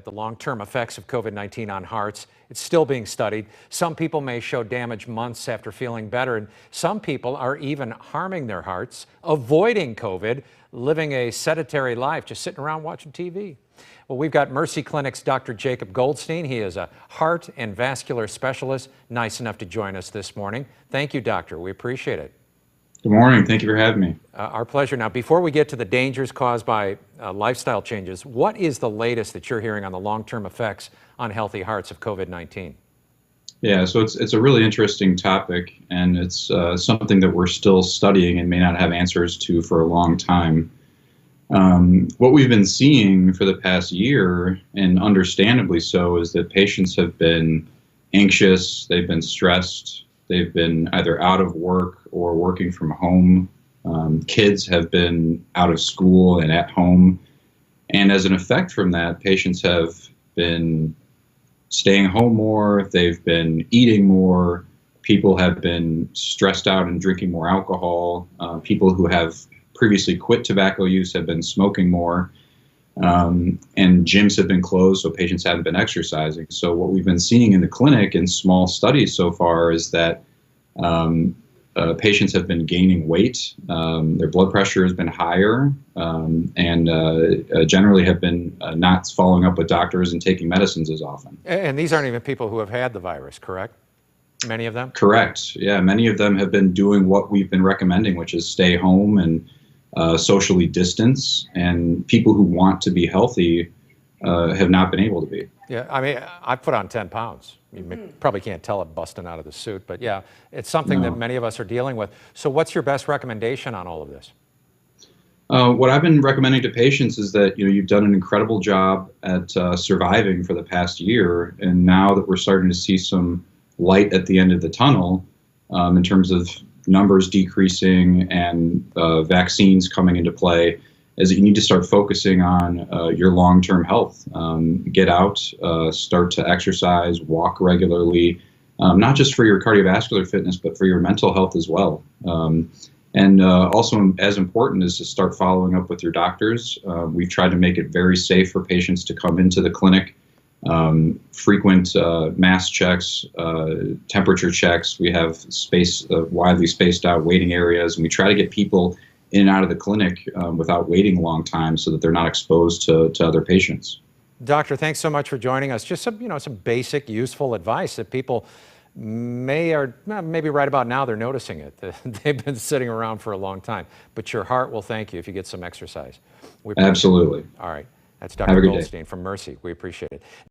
The long-term effects of COVID-19 on hearts, it's still being studied. Some people may show damage months after feeling better, and some people are even harming their hearts, avoiding COVID, living a sedentary life, just sitting around watching TV. Well, we've got Mercy Clinic's Dr. Jacob Goldstein. He is a heart and vascular specialist, nice enough to join us this morning. Thank you, doctor. We appreciate it. Good morning. Thank you for having me. Our pleasure. Now, before we get to the dangers caused by lifestyle changes, what is the latest that you're hearing on the long-term effects on healthy hearts of COVID-19? Yeah, so it's a really interesting topic, and it's something that we're still studying and may not have answers to for a long time. What we've been seeing for the past year, and understandably so, is that patients have been anxious, they've been stressed, they've been either out of work or working from home. Kids have been out of school and at home. And as an effect from that, patients have been staying home more, they've been eating more, people have been stressed out and drinking more alcohol. People who have previously quit tobacco use have been smoking more. And gyms have been closed, so patients haven't been exercising. So what we've been seeing in the clinic in small studies so far is that patients have been gaining weight, their blood pressure has been higher, and generally have been not following up with doctors and taking medicines as often. And these aren't even people who have had the virus, correct? Many of them? Correct. Yeah, many of them have been doing what we've been recommending, which is stay home and socially distance, and people who want to be healthy have not been able to be. Yeah, I mean, I put on 10 pounds. You probably can't tell it busting out of the suit, but yeah, it's something that many of us are dealing with. So what's your best recommendation on all of this? What I've been recommending to patients is that you've done an incredible job at surviving for the past year, and now that we're starting to see some light at the end of the tunnel in terms of numbers decreasing and vaccines coming into play, is that you need to start focusing on your long-term health. Get out, start to exercise, walk regularly, not just for your cardiovascular fitness, but for your mental health as well. And also as important is to start following up with your doctors. We've tried to make it very safe for patients to come into the clinic. Frequent mass checks, temperature checks. We have widely spaced out waiting areas, and we try to get people in and out of the clinic without waiting a long time so that they're not exposed to other patients. Doctor, thanks so much for joining us. Just some basic, useful advice that people maybe right about now they're noticing it. They've been sitting around for a long time, but your heart will thank you if you get some exercise. Absolutely. All right. That's Dr. Goldstein from Mercy. We appreciate it.